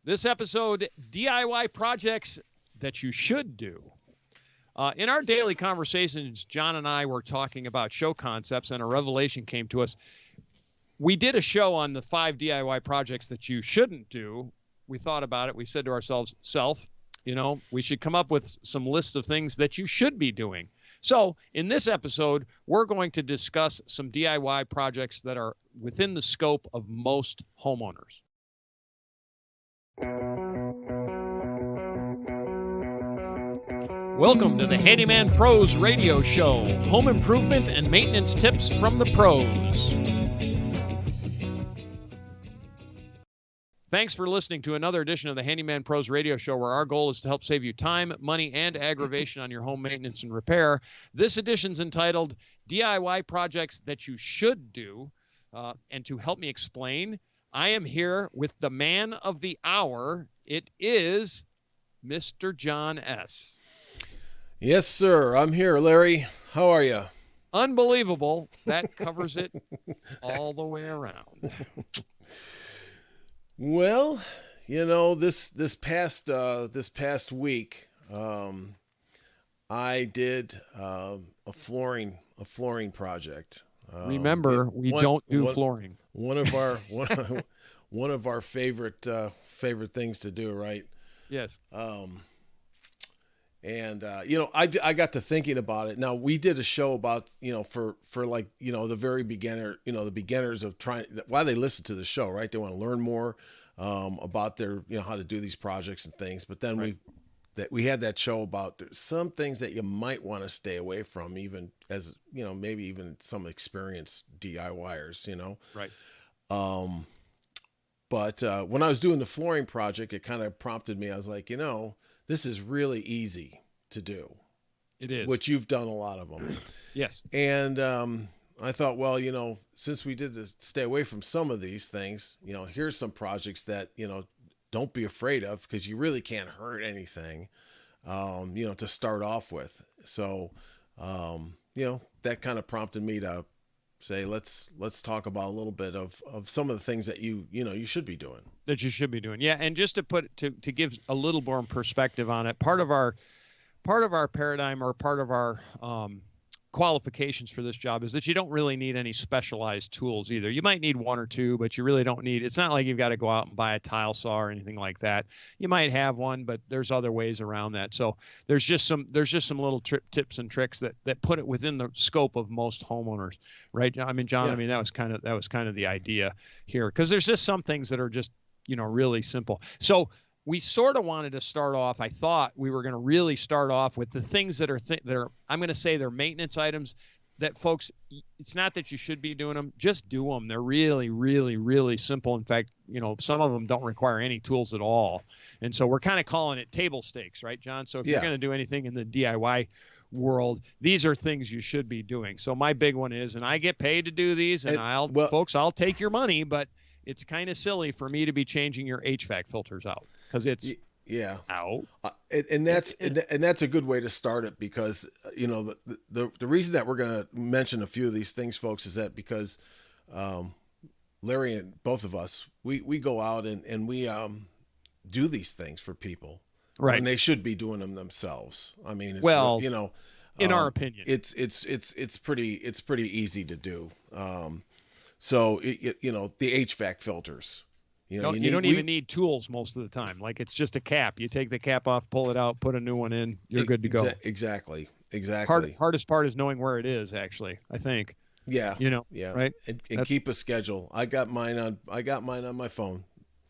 This episode, DIY projects that you should do. In our daily conversations, John and I were talking about show concepts, and a revelation came to us. We did a show on the 5 DIY projects that you shouldn't do. We thought about it. We said to ourselves, we should come up with some lists of things that you should be doing. So in this episode, we're going to discuss some DIY projects that are within the scope of most homeowners. Welcome to the Handyman Pros Radio Show, home improvement and maintenance tips from the pros. Thanks for listening to another edition of the Handyman Pros Radio Show, where our goal is to help save you time, money, and aggravation on your home maintenance and repair. This edition's entitled DIY Projects That You Should Do. And to help me explain, I am here with the man of the hour. It is Mr. John S. Yes, sir. I'm here, Larry. How are you? Unbelievable. That covers it all the way around. Well, this past week, I did a flooring project. Remember, we don't do flooring. One of our favorite things to do, right? Yes. I got to thinking about it. Now, we did a show about, for like, the very beginner, the beginners of why they listen to the show, right? They want to learn more about their, how to do these projects and things. But then right. we had that show about there's some things that you might want to stay away from, even as, maybe even some experienced DIYers, Right. But when I was doing the flooring project, it kind of prompted me. I was like, this is really easy to do. It is. Which you've done a lot of them. Yes. And I thought, well, since we did stay away from some of these things, here's some projects that, don't be afraid of, because you really can't hurt anything, to start off with. So, that kind of prompted me to say, let's talk about a little bit of some of the things that you should be doing. That you should be doing. Yeah. And just to give a little more perspective on it, part of our paradigm, or part of our qualifications for this job, is that you don't really need any specialized tools either. You might need one or two, but you really don't need. It's not like you've got to go out and buy a tile saw or anything like that. You might have one, but there's other ways around that. So there's just some little tips and tricks that put it within the scope of most homeowners, right? I mean, John, yeah. That was kind of the idea here, because there's just some things that are just really simple. So we sort of wanted to start off. I thought we were going to really start off with the things that are I'm going to say they're maintenance items that, folks, it's not that you should be doing them, just do them. They're really, really, really simple. In fact, some of them don't require any tools at all. And so we're kind of calling it table stakes, right, John? So if you're going to do anything in the DIY world, these are things you should be doing. So my big one is, and I get paid to do these, and I'll take your money, but it's kind of silly for me to be changing your HVAC filters out, because it's out. And that's a good way to start it, because the reason that we're going to mention a few of these things, folks, is that because Larry and both of us, we go out and we do these things for people, right? And they should be doing them themselves. I mean, in our opinion, it's pretty easy to do. So the HVAC filters, you don't even need tools most of the time. Like, it's just a cap. You take the cap off, pull it out, put a new one in. You're good to go. Exactly. Hardest part is knowing where it is, actually, I think. Yeah. Right. And keep a schedule. I got mine on my phone.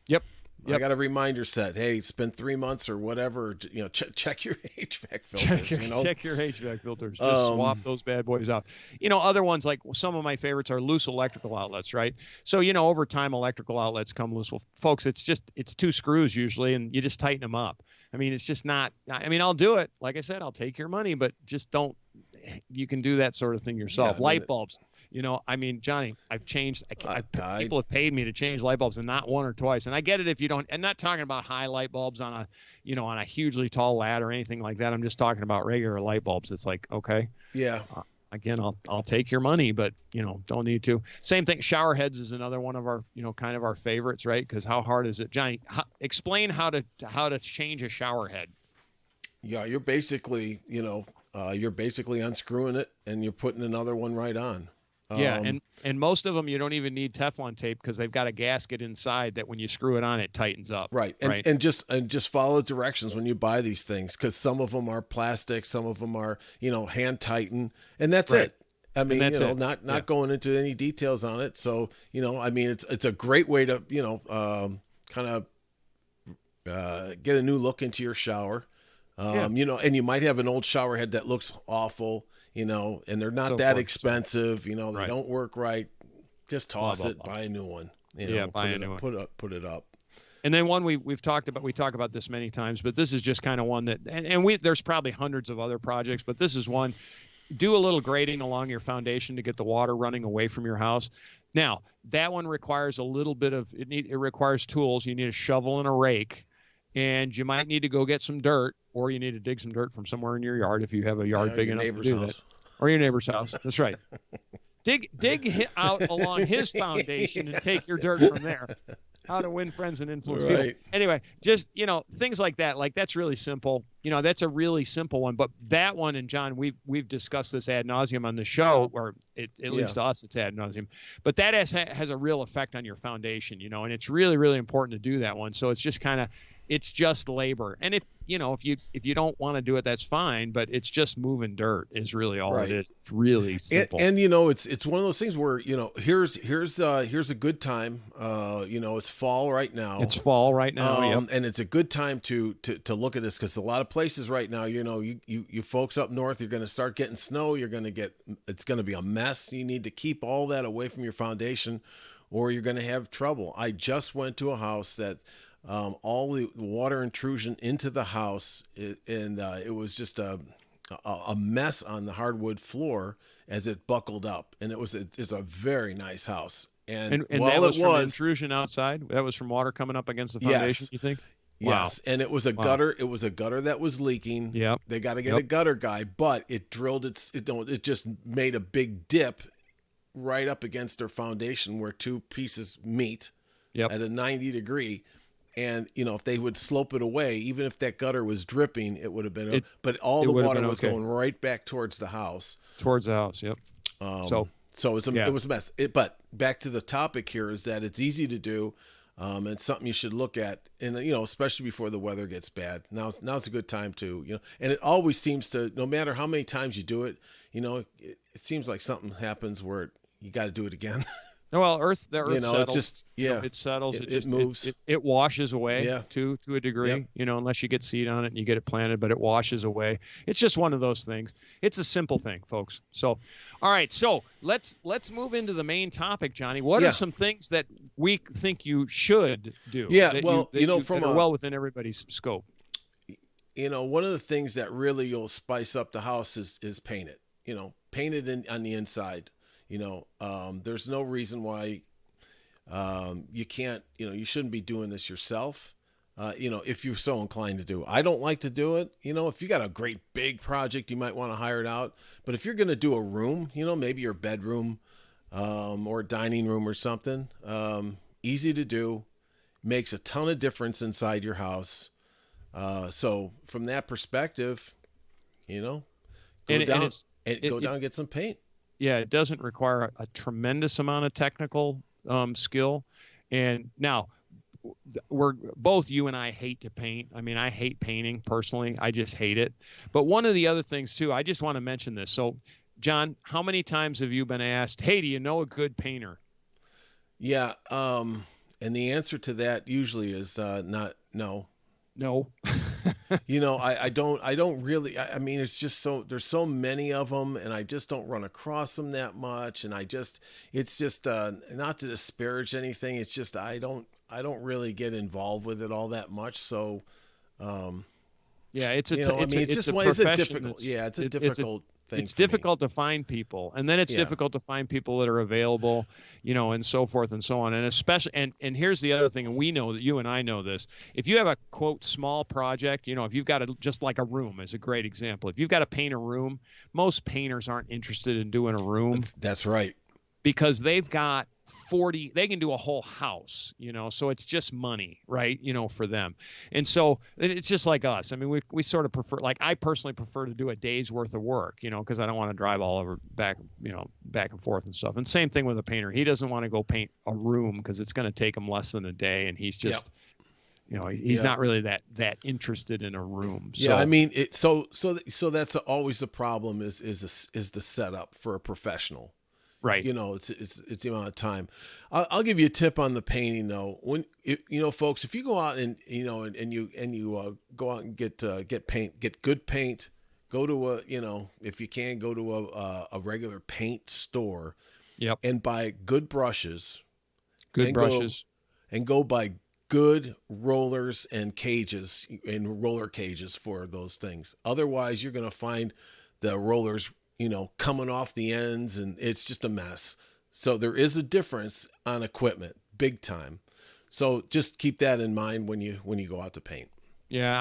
Yep. I got a reminder set. Hey, it's been 3 months or whatever. Check your HVAC filters. Check your HVAC filters. Just swap those bad boys out. Other ones, like some of my favorites, are loose electrical outlets, right? So over time, electrical outlets come loose. Well, folks, it's 2 screws usually, and you just tighten them up. I mean, it's just not. I mean, I'll do it. Like I said, I'll take your money, but just don't. You can do that sort of thing yourself. Light bulbs. I mean, Johnny, I've changed. People have paid me to change light bulbs, and not one or twice. And I get it if you don't. I'm not talking about high light bulbs on a hugely tall ladder or anything like that. I'm just talking about regular light bulbs. It's like, okay. Yeah. again, I'll take your money, but don't need to. Same thing. Shower heads is another one of our, kind of our favorites, right? Because how hard is it, Johnny? Explain how to change a shower head. Yeah, you're basically unscrewing it and you're putting another one right on. Yeah, Um, and most of them you don't even need Teflon tape because they've got a gasket inside that when you screw it on, it tightens up. right, and Right. and just follow directions when you buy these things because some of them are plastic, some of them are hand tighten, and that's Right. it. I And mean, that's it. not Yeah. going into any details on it. So, I mean, it's a great way to kind of get a new look into your shower. Yeah. And you might have an old shower head that looks awful, and they're not So that forth. expensive. They Right. don't work right. Just Blah, toss blah, it, blah. buy a new one. Yeah, buy put a it new up, one. put it up. And then one we've talked about, we talk about this many times, but this is just kind of one that, and we there's probably hundreds of other projects, but this is one. Do a little grading along your foundation to get the water running away from your house. Now, that one requires a little bit of it requires tools. You need a shovel and a rake, and you might need to go get some dirt, or you need to dig some dirt from somewhere in your yard if you have a yard big Your enough to neighbor's do that, house. or your neighbor's house. That's right. Dig out along his foundation and take your dirt from there. How to win friends and influence people. Right. Anyway, just things like that. Like that's really simple. That's a really simple one. But that one, and John, we've discussed this ad nauseum on the show, or at least to us, it's ad nauseum. But that has a real effect on your foundation, and it's really, really important to do that one. So it's just it's just labor. And if you don't want to do it, that's fine. But it's just moving dirt is really all Right. it is. It's really simple. And it's one of those things where here's a good time. It's fall right now. It's fall right now. Yep. And it's a good time to look at this because a lot of places right now, you folks up north, you're going to start getting snow. It's going to be a mess. You need to keep all that away from your foundation, or you're going to have trouble. I just went to a house that. All the water intrusion into the house, and it was just a mess on the hardwood floor as it buckled up. And it's a very nice house. And while that was it from was intrusion outside. That was from water coming up against the foundation. Yes. You think? Yes, Wow. and it was a gutter. It was a gutter that was leaking. Yep. They got to get a gutter guy, but it drilled it just made a big dip right up against their foundation where two pieces meet Yep. at a 90-degree. And if they would slope it away, even if that gutter was dripping, it would have been. But all the water was going right back towards the house. Towards the house. Yep. So it was a mess. But back to the topic here is that it's easy to do, and something you should look at, and especially before the weather gets bad. Now's a good time to and it always seems to, no matter how many times you do it, it seems like something happens where you got to do it again. Well, the earth settles. It just it settles. It moves. It washes away. Yeah. To a degree. Yep. Unless you get seed on it and you get it planted, but it washes away. It's just one of those things. It's a simple thing, folks. So, all right. So let's move into the main topic, Johnny. What are some things that we think you should do? Yeah. That well, that are well within everybody's scope. One of the things that really you'll spice up the house is paint it. Paint it on the inside. There's no reason why you can't, you shouldn't be doing this yourself. If you're so inclined to do it. I don't like to do it. If you got a great big project, you might want to hire it out. But if you're going to do a room, maybe your bedroom or dining room or something, easy to do, makes a ton of difference inside your house. So from that perspective, go down and get some paint. Yeah, it doesn't require a tremendous amount of technical skill. And now, you and I hate to paint. I mean, I hate painting personally. I just hate it. But one of the other things too, I just want to mention this. So, John, how many times have you been asked, "Hey, do you know a good painter?" Yeah, and the answer to that usually is no. No. I don't really, I mean, it's just there's so many of them and I just don't run across them that much. And it's just not to disparage anything. It's just, I don't really get involved with it all that much. So, yeah, it's a it's a difficult thing it's for me. difficult to find people, and then it's Yeah. difficult to find people that are available, and so forth and so on. And especially, and here's the other thing, and we know that you and I know this. If you have a quote small project, if you've got just like a room is a great example. If you've got to paint a room, most painters aren't interested in doing a room That's right. because they've got 40, they can do a whole house, so it's just money, right, for them. And so it's just like us. I mean, we sort of prefer, like I personally prefer to do a day's worth of work, because I don't want to drive all over back, back and forth and stuff. And same thing with a painter. He doesn't want to go paint a room because it's going to take him less than a day, and he's Yeah. just he's not really that interested in a room. So Yeah, I mean, so that's always the problem is the setup for a professional. right. It's the amount of time. I'll give you a tip on the painting though. Folks, if you go out and you go out and get paint, get good paint, go to if you can go to a regular paint store, Yep. and buy good brushes, Good and brushes. go buy good rollers and cages and roller cages for those things. Otherwise, you're going to find the rollers coming off the ends, and it's just a mess. So there is a difference on equipment, big time. So just keep that in mind when you go out to paint. Yeah,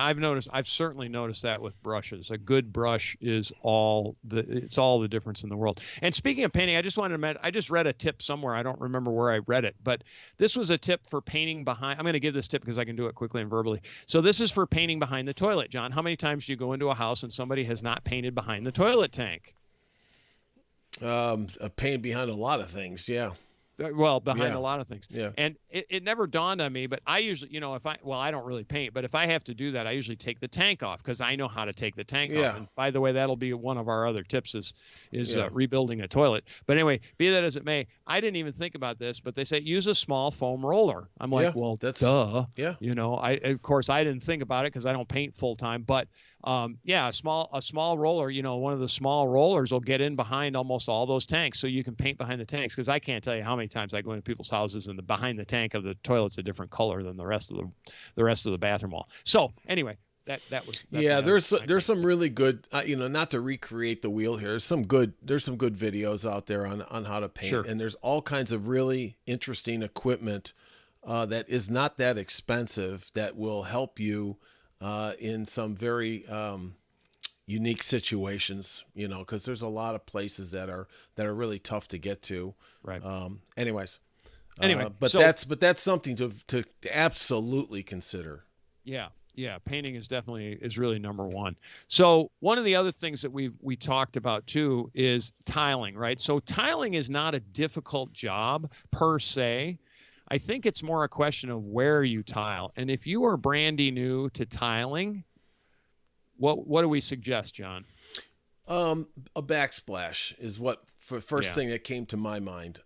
I've certainly noticed that with brushes. A good brush is all the difference in the world. And speaking of painting, I just read a tip somewhere. I don't remember where I read it, but this was a tip for painting behind. I'm going to give this tip because I can do it quickly and verbally. So this is for painting behind the toilet, John. How many times do you go into a house and somebody has not painted behind the toilet tank? A paint behind a lot of things. Yeah. Well, behind Yeah. a lot of things. Yeah. And it never dawned on me, but I usually, I don't really paint, but if I have to do that, I usually take the tank off because I know how to take the tank Yeah. off. And by the way, that'll be one of our other tips is Yeah. rebuilding a toilet. But anyway, be that as it may, I didn't even think about this, but they say use a small foam roller. I'm like, Yeah, well, that's- duh. yeah. Of course I didn't think about it because I don't paint full time, but a small roller, one of the small rollers will get in behind almost all those tanks, so you can paint behind the tanks. Because I can't tell you how many times I go into people's houses and behind the tank of the toilet's a different color than the rest of the bathroom wall. So anyway, that's yeah. There's some really good, not to recreate the wheel here. There's some good videos out there on how to paint, Sure. and there's all kinds of really interesting equipment that is not that expensive that will help you in some very unique situations, because there's a lot of places that are really tough to get to. Right. Anyways, But that's something to absolutely consider. Yeah, painting is really number one. So one of the other things that we talked about too is tiling, right? So tiling is not a difficult job per se. I think it's more a question of where you tile. And if you are brandy new to tiling, what do we suggest, John? A backsplash is what first thing that came to my mind.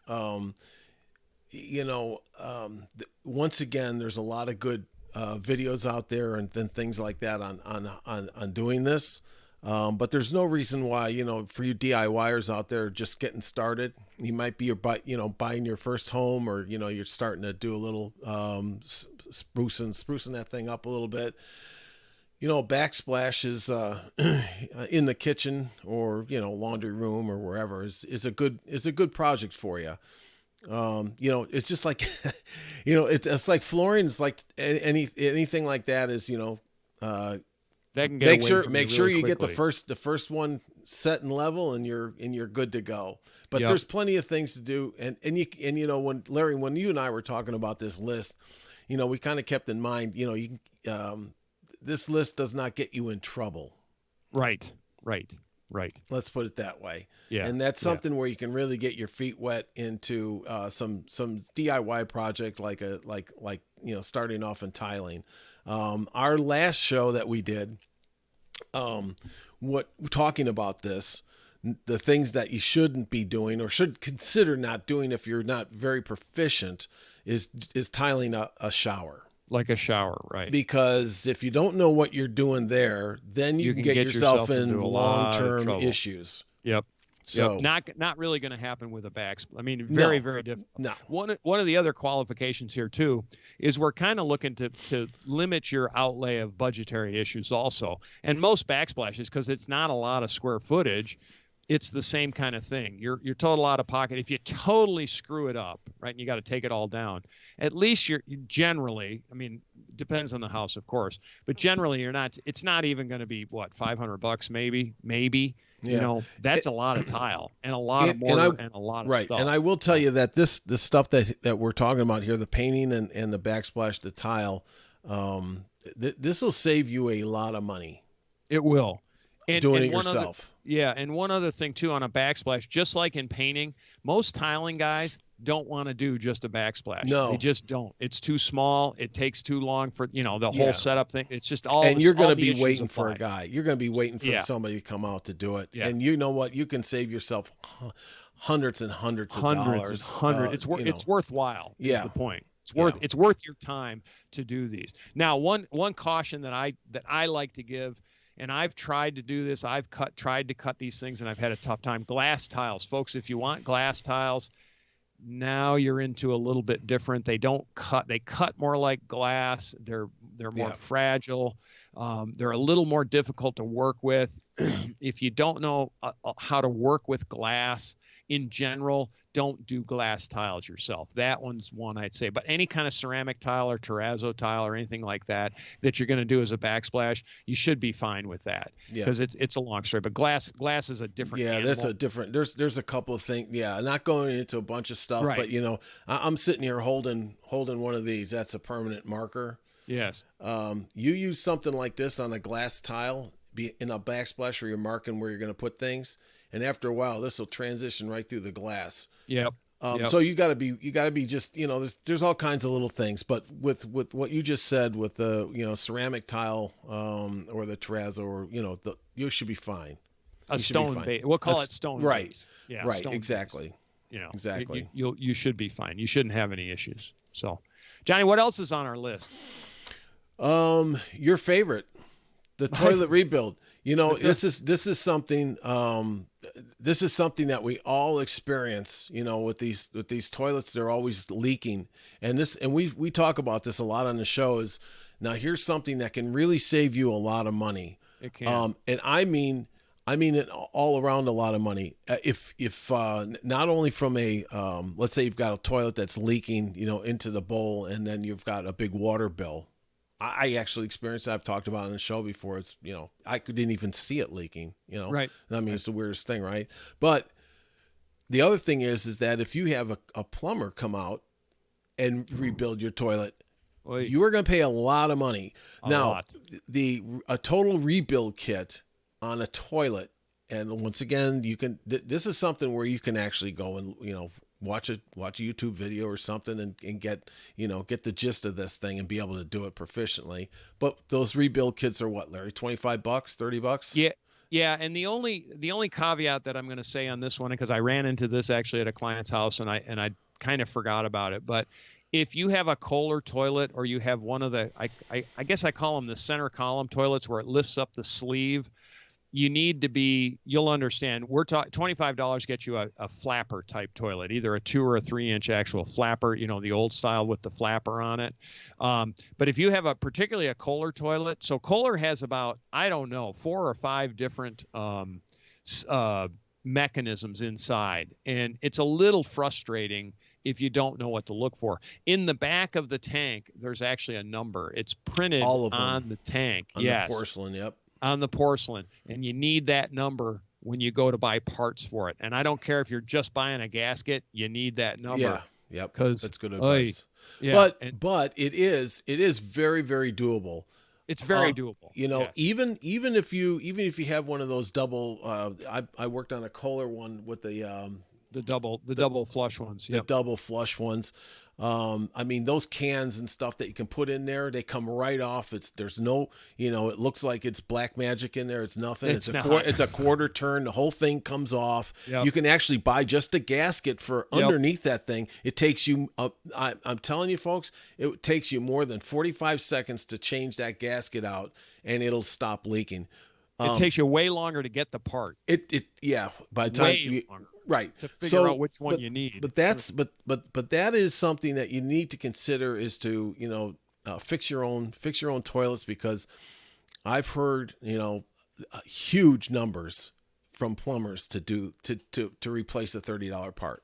Once again, there's a lot of good videos out there and then things like that on doing this. But there's no reason why, for you DIYers out there just getting started, you might be buying your first home, or, you're starting to do a little sprucing that thing up a little bit. Backsplash is in the kitchen or, laundry room or wherever is a good project for you. It's just like, it's like flooring. It's like anything like that is, That can get make sure really you get the quickly. first one set and level, and you're good to go. But Yep. there's plenty of things to do, and when Larry, when you and I were talking about this list, we kind of kept in mind, this list does not get you in trouble. Right. Let's put it that way. Yeah. And that's something where you can really get your feet wet into some DIY project like starting off in tiling. Our last show that we did, talking about this, the things that you shouldn't be doing or should consider not doing if you're not very proficient is tiling a shower. Like a shower, right? Because if you don't know what you're doing there, then you can get yourself in into a lot of long-term trouble. issues. Yep. So Not really going to happen with a I mean, very, very difficult. No. One of the other qualifications here too is we're kind of looking to limit your outlay of budgetary issues also. And most backsplashes, because it's not a lot of square footage, it's the same kind of thing. You're total out of pocket. If you totally screw it up, right, and you got to take it all down, at least you're generally, I mean, depends on the house, of course, but generally you're not, it's not even going to be what, $500 maybe, Yeah. that's a lot of tile and a lot of And I mortar and a lot of right, and stuff. I will tell you that this stuff that we're talking about here, the painting and the backsplash, the tile, this will save you a lot of money It will. doing And it one other, yourself. yeah, and one other thing too on a backsplash, just like in painting, most tiling guys don't want to do just a backsplash. They No, just don't. It's too small. It takes too long for, the whole yeah, setup thing. It's just and you're going all to the be issues waiting for a apply. guy. You're going to be waiting for Yeah. somebody to come out to do it, Yeah. and you know what? You can save yourself hundreds and hundreds of Hundreds and dollars. hundreds. You know, It's worthwhile is yeah, the point. It's yeah, worth your time to do these. Now, one caution that I like to give, and I've tried to do this. I've tried to cut these things and I've had a tough time. Glass tiles, folks, if you want glass tiles, now you're into a little bit different. They don't cut, they cut more like glass. They're more yeah. fragile. They're a little more difficult to work with. If you don't know how to work with glass in general, don't do glass tiles yourself. That one's one I'd say. But any kind of ceramic tile or terrazzo tile or anything like that you're going to do as a backsplash, you should be fine with that Yeah. because it's a long story. But glass is a different Yeah, animal. that's a different. There's a couple of things. Yeah, not going into a bunch of stuff, Right. but I'm sitting here holding one of these. That's a permanent marker. Yes. You use something like this on a glass tile, be in a backsplash where you're marking where you're going to put things, and after a while, this will transition right through the glass. Yep. Yep. So you got to be just there's all kinds of little things, but with what you just said with the ceramic tile or the terrazzo or you should be fine. A stone base. We'll call it stone right. base. Yeah. Right. Exactly. Base. Exactly. You should be fine. You shouldn't have any issues. So, Johnny, what else is on our list? Your favorite, the toilet rebuild. This is something. This is something that we all experience. With these toilets, they're always leaking, and we talk about this a lot on the show. Is now here's something that can really save you a lot of money. It can. And I mean it all around a lot of money. If not only from a let's say you've got a toilet that's leaking, into the bowl, and then you've got a big water bill. I actually experienced that. I've talked about it on the show before. It's, I didn't even see it leaking, Right. I mean, it's the weirdest thing, right? But the other thing is that if you have a plumber come out and rebuild your toilet, you are going to pay a lot of money. A lot. A total rebuild kit on a toilet. And once again, this is something where you can actually go and, watch a YouTube video or something and get the gist of this thing and be able to do it proficiently. But those rebuild kits are what, Larry, $25, $30? Yeah. Yeah. And the only caveat that I'm going to say on this one, because I ran into this actually at a client's house and I kind of forgot about it, but if you have a Kohler toilet or you have one of the, I guess I call them the center column toilets where it lifts up the sleeve, you need to be, you'll understand, we're talking $25 gets you a flapper type toilet, either a 2 or a 3-inch actual flapper, the old style with the flapper on it. But if you have particularly a Kohler toilet, so Kohler has about, I don't know, 4 or 5 different mechanisms inside. And it's a little frustrating if you don't know what to look for. In the back of the tank, there's actually a number. It's printed on the tank. On the porcelain, yep. On the porcelain, and you need that number when you go to buy parts for it. And I don't care if you're just buying a gasket, you need that number. Yeah, yep. Because that's good advice. Yeah, but it is very, very doable. It's very doable. Yes. even if you have one of those double, I worked on a Kohler one with the double flush ones. The double flush ones. I mean, those cans and stuff that you can put in there, they come right off. There's no, it looks like it's black magic in there. It's nothing. It's a quarter turn. The whole thing comes off. Yep. You can actually buy just a gasket for underneath that thing. It takes you, I'm telling you folks, it takes you more than 45 seconds to change that gasket out and it'll stop leaking. It takes you way longer to get the part. By the time right to figure out which one you need. But that is something that you need to consider is to fix your own toilets, because I've heard huge numbers from plumbers to replace a $30 part.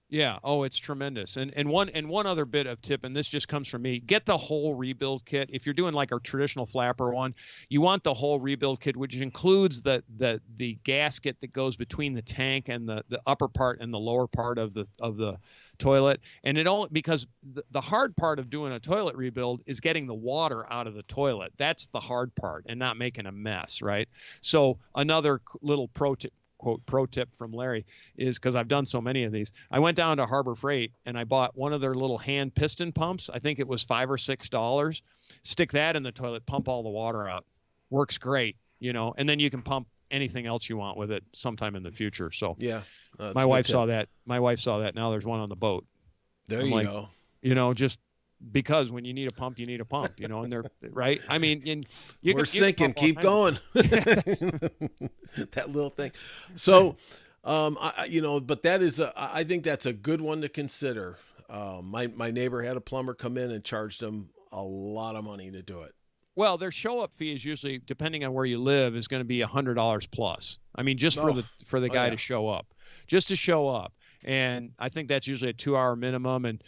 Yeah. Oh, it's tremendous. And one other bit of tip, and this just comes from me: get the whole rebuild kit. If you're doing like a traditional flapper one, you want the whole rebuild kit, which includes the gasket that goes between the tank and the upper part and the lower part of the toilet. And it only because the hard part of doing a toilet rebuild is getting the water out of the toilet. That's the hard part, and not making a mess, right? So another little pro tip, quote pro tip from Larry, is because I've done so many of these. I went down to Harbor Freight and I bought one of their little hand piston pumps. I think it was $5 or $6. Stick that in the toilet, pump all the water out. Works great, and then you can pump anything else you want with it sometime in the future. So Yeah, my wife saw that. My wife saw that. Now there's one on the boat. There I'm you like, go. Just because when you need a pump, you need a pump, and they're right. I mean, we're sinking. Keep going. That little thing. So, but that is, I think that's a good one to consider. My neighbor had a plumber come in and charged him a lot of money to do it. Well, their show up fee is usually, depending on where you live, is going to be $100 plus. I mean, just for the guy to show up, just to show up. And I think that's usually a 2-hour minimum. And,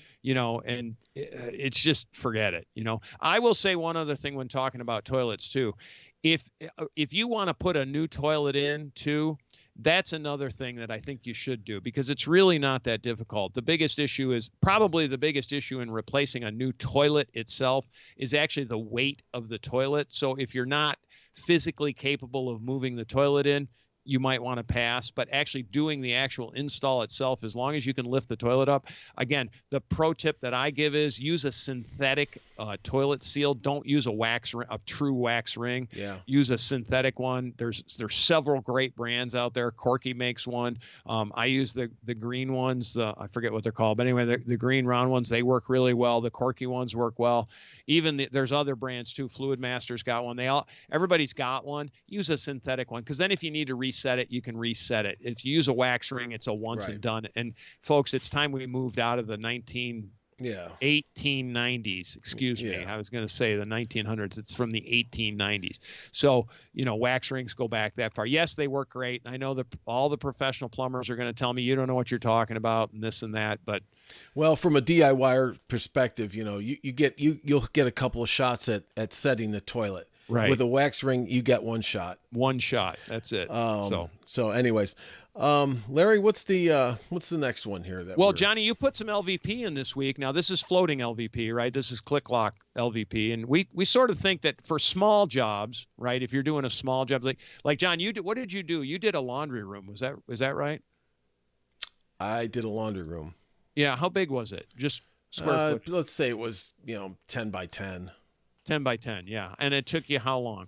it's just, forget it. I will say one other thing when talking about toilets too. If you want to put a new toilet in too, that's another thing that I think you should do, because it's really not that difficult. The biggest issue in replacing a new toilet itself is actually the weight of the toilet. So if you're not physically capable of moving the toilet in, you might want to pass. But actually doing the actual install itself, as long as you can lift the toilet up. Again, the pro tip that I give is use a synthetic toilet seal. Don't use a true wax ring. Yeah. Use a synthetic one. There's several great brands out there. Corky makes one. I use the green ones. I forget what they're called, but anyway, the green round ones, they work really well. The Corky ones work well. Even there's other brands too. Fluid Master's got one. Everybody's got one. Use a synthetic one, because then if you need to reset it, you can reset it. If you use a wax ring, it's a once and done. And folks, it's time we moved out of the 1890s. Excuse me. I was going to say the 1900s. It's from the 1890s. So, wax rings go back that far. Yes, they work great. I know that all the professional plumbers are going to tell me you don't know what you're talking about and this and that, but well, from a DIYer perspective, you'll get a couple of shots at setting the toilet. Right. With a wax ring, you get one shot. One shot. That's it. So anyways, Larry, what's the next one here? Johnny, you put some LVP in this week. Now this is floating LVP, right? This is click lock LVP, and we sort of think that for small jobs, right? If you're doing a small job, like John, what did you do? You did a laundry room. Was that right? I did a laundry room. Yeah. How big was it? Just square foot? Let's say it was 10 by 10. 10 by 10. Yeah. And it took you how long?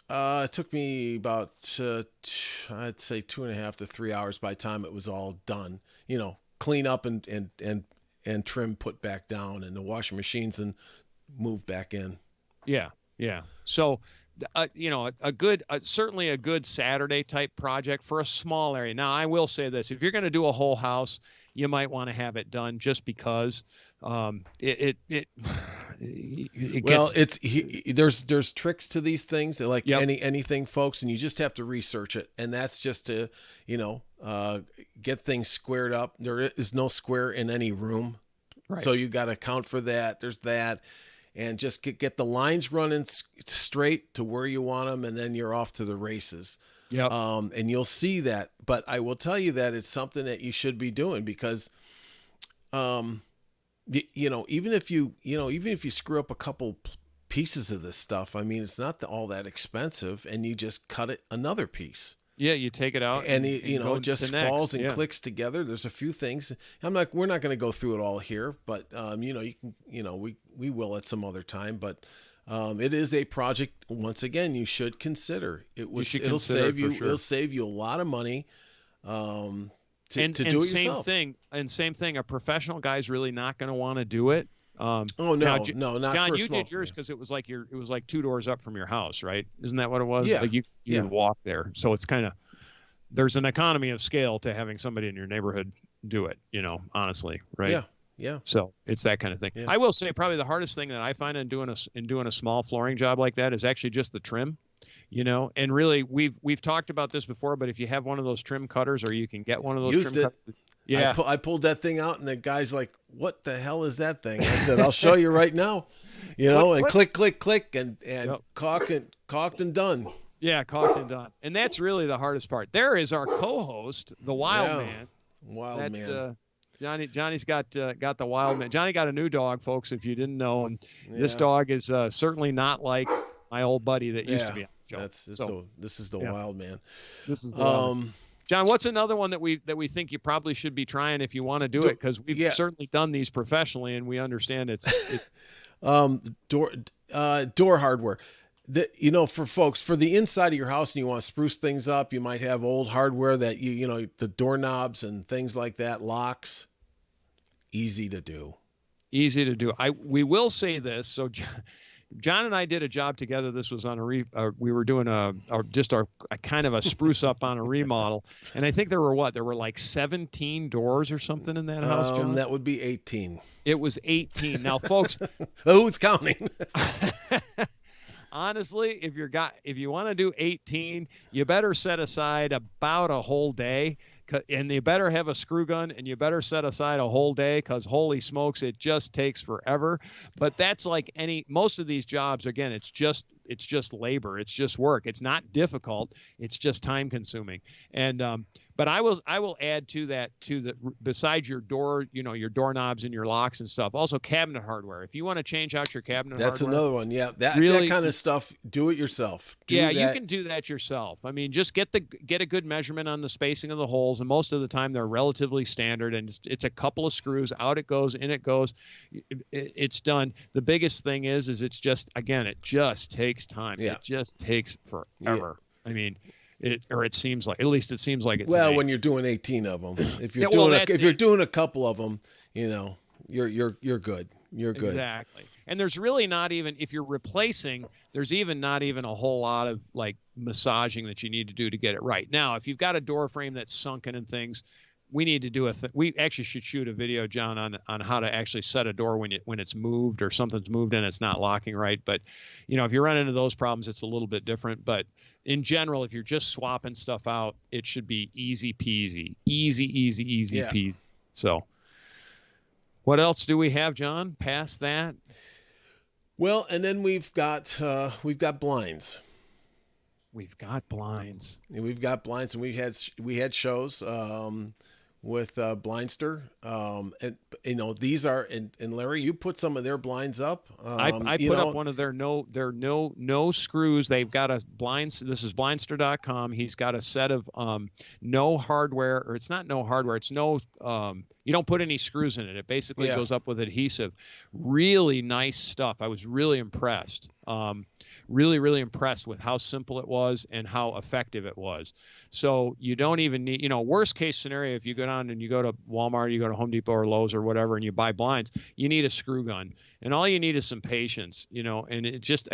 It took me about, I'd say 2.5 to 3 hours by the time it was all done. Clean up and trim, put back down, and the washing machines and move back in. Yeah. Yeah. So, certainly a good Saturday type project for a small area. Now, I will say this: if you're going to do a whole house, you might want to have it done just because there's tricks to these things, like anything, folks, and you just have to research it. And that's just to, get things squared up. There is no square in any room. Right. So you got to account for that. There's that. And just get the lines running straight to where you want them, and then you're off to the races. Yep. And you'll see that. But I will tell you that it's something that you should be doing, because, even if you screw up a couple pieces of this stuff, I mean, it's not all that expensive, and you just cut it another piece. Yeah, you take it out, and it just falls and clicks together. There's a few things. We're not going to go through it all here, but you can, we will at some other time. But it is a project. Once again, you should consider. It'll save you. Sure. It'll save you a lot of money. To do it yourself. Same thing. A professional guy's really not going to want to do it. Not John, for you did yours because it was like 2 doors up from your house, right? Isn't that what it was? Yeah. Like you walk there, so it's kind of, there's an economy of scale to having somebody in your neighborhood do it. Honestly, right? Yeah. Yeah. So it's that kind of thing. Yeah. I will say probably the hardest thing that I find in doing a small flooring job like that is actually just the trim. And really we've talked about this before, but if you have one of those trim cutters, or you can get one of those Used trim it. cutters. Yeah. I pulled that thing out, and the guy's like, "What the hell is that thing?" I said, "I'll show you right now." And click, click, click, and Yep. caulked and done. Yeah, caulked and done. And that's really the hardest part. There is our co-host, the Wild Yeah, Man. wild That man. Johnny's got the Wild Man. Johnny got a new dog, folks, if you didn't know, and this Yeah, dog is certainly not like my old buddy that used to yeah. be on the show. So This is the yeah, wild man. this is the Wild Man. Um, John, what's another one that we think you probably should be trying if you want to do do, it? Because we've yeah. certainly done these professionally, and we understand it's Door door hardware. For folks, for the inside of your house, and you want to spruce things up, you might have old hardware that the doorknobs and things like that, locks, easy to do. easy to do. We will say this. So John and I did a job together. This was on we were doing a kind of a spruce up on a remodel, and I think there were like 17 doors or something in that house, John. That would be 18. It was 18. Now, folks, who's counting? honestly, if you want to do 18, you better set aside about a whole day, and you better have a screw gun, and you better set aside a whole day, because holy smokes, it just takes forever. But that's like most of these jobs, again, it's just labor, it's just work. It's not difficult, it's just time consuming. And but I will add to that, besides your door, your doorknobs and your locks and stuff, also cabinet hardware. If you want to change out your cabinet That's hardware, another one. Yeah, that kind of stuff. Do it yourself. you can do that yourself. I mean, just get a good measurement on the spacing of the holes, and most of the time they're relatively standard, and it's a couple of screws, out it goes, in it goes, it's done. The biggest thing is it just takes time. Yeah. It just takes forever. Yeah. I mean, it seems like, at least it seems like it. Well, when you're doing 18 of them, if you're doing a couple of them, you're good. You're good. Exactly. And there's really not even, if you're replacing, there's not even a whole lot of like massaging that you need to do to get it right. Now, if you've got a door frame that's sunken and things, we need to do we actually should shoot a video, John, on how to actually set a door when it's moved, or something's moved and it's not locking right. But if you run into those problems, it's a little bit different. But in general, if you're just swapping stuff out, it should be easy peasy, easy peasy. So what else do we have, John, past that? Well, and then we've got blinds. We've got blinds. And we've got blinds, and we had shows with Blindster, and these are, and Larry, you put some of their blinds up. I put up one of their no screws. They've got a blinds. This is blindster.com. He's got a set of no hardware, or it's not no hardware. It's no you don't put any screws in it. It basically goes up with adhesive. Really nice stuff. I was really impressed. Really impressed with how simple it was and how effective it was. So you don't even need, worst case scenario, if you go down and you go to Walmart, you go to Home Depot or Lowe's or whatever, and you buy blinds, you need a screw gun, and all you need is some patience, and it just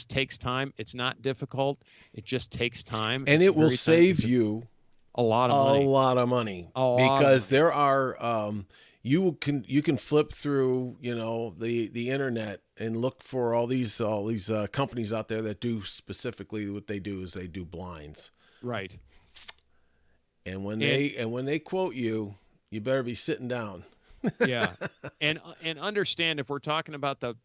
takes time. It's not difficult. It just takes time. And it will save you a lot of money. Because there are, you can flip through, the internet and look for all these companies out there that do specifically what they do is they do blinds. Right. And when they quote you, you better be sitting down. Yeah. And understand, if we're talking about the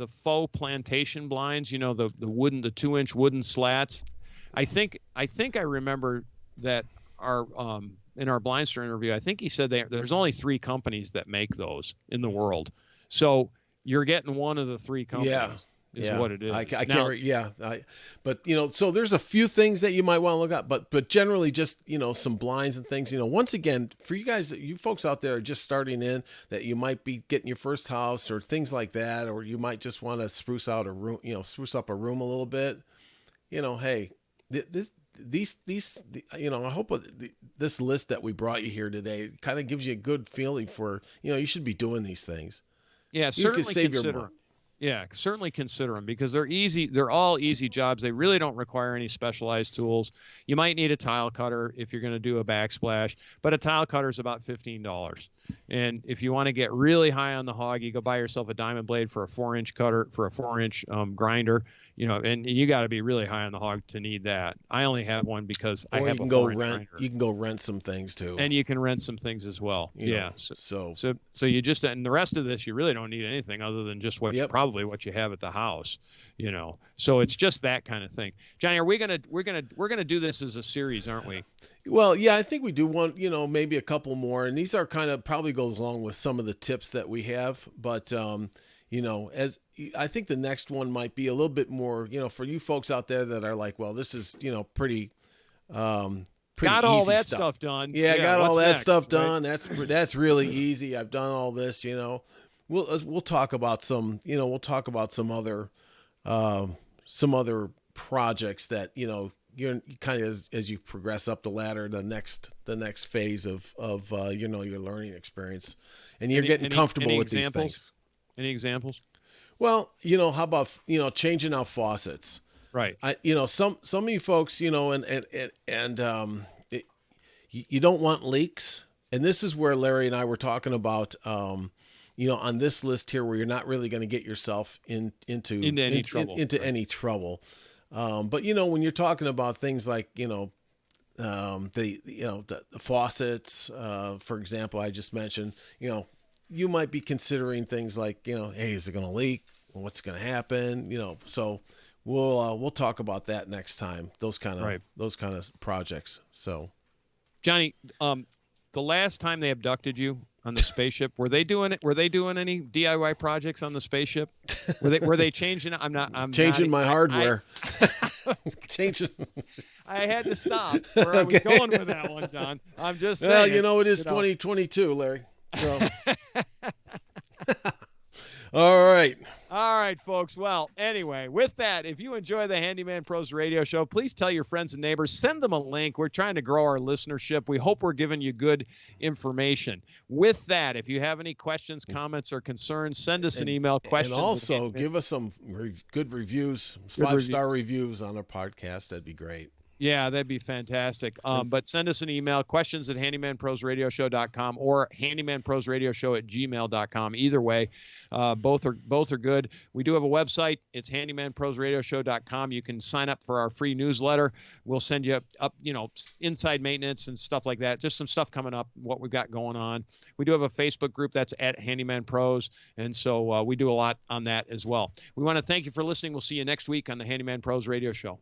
faux plantation blinds, the 2-inch wooden slats, I think I remember that in our Blindster interview, I think he said there's only 3 companies that make those in the world. So you're getting one of the 3 companies. What it is. But so there's a few things that you might want to look at, but generally just, some blinds and things, once again, for you guys, you folks out there just starting in, that you might be getting your first house or things like that, or you might just want to spruce out a room, spruce up a room a little bit, hey, I hope this list that we brought you here today kind of gives you a good feeling for, you should be doing these things. Yeah, certainly consider them. Yeah, certainly consider them, because they're easy. They're all easy jobs. They really don't require any specialized tools. You might need a tile cutter if you're going to do a backsplash, but a tile cutter is about $15. And if you want to get really high on the hog, you go buy yourself a diamond blade for a 4-inch cutter, for a 4-inch grinder. and you got to be really high on the hog to need that. I only have one because I Or have you a can go 4-inch rent. grinder. You can go rent some things too. And you can rent some things as well. Yeah. So you just, and the rest of this, you really don't need anything other than just probably what you have at the house, So it's just that kind of thing. Johnny, we're gonna do this as a series, aren't we? Well, yeah, I think we do want, maybe a couple more, and these are kind of probably goes along with some of the tips that we have, but as I think the next one might be a little bit more, for you folks out there that are like, well, this is, pretty got all that stuff done. Yeah, got all that stuff done. Right? That's really easy. I've done all this, We'll talk about some, some other projects that, you're kind of as you progress up the ladder, the next phase of your learning experience, and you're getting comfortable with these things. Any examples? Well, how about changing out faucets? Right. Some of you folks, you don't want leaks, and this is where Larry and I were talking about. On this list here, where you're not really going to get yourself into any trouble. But when you're talking about things like the faucets, for example, I just mentioned, you might be considering things like hey, is it going to leak? What's going to happen? So we'll talk about that next time. Those kind of projects. So, Johnny, the last time they abducted you on the spaceship, were they doing any DIY projects on the spaceship? Were they changing? I'm changing my hardware. I had to stop where I was going with that one, John. I'm just saying. Well, it is 2022, Larry. So. All right. All right, folks. Well, anyway, with that, if you enjoy the Handyman Pros radio show, please tell your friends and neighbors, send them a link. We're trying to grow our listenership. We hope we're giving you good information. With that, if you have any questions, comments, or concerns, send us an email. Questions. And also give us some good reviews, 5-star reviews on our podcast. That'd be great. Yeah, that'd be fantastic. But send us an email, questions@handymanprosradioshow.com or handymanprosradioshow@gmail.com. Either way, both are good. We do have a website. It's handymanprosradioshow.com. You can sign up for our free newsletter. We'll send you up, inside maintenance and stuff like that. Just some stuff coming up, what we've got going on. We do have a Facebook group that's at Handyman Pros. And so we do a lot on that as well. We want to thank you for listening. We'll see you next week on the Handyman Pros Radio Show.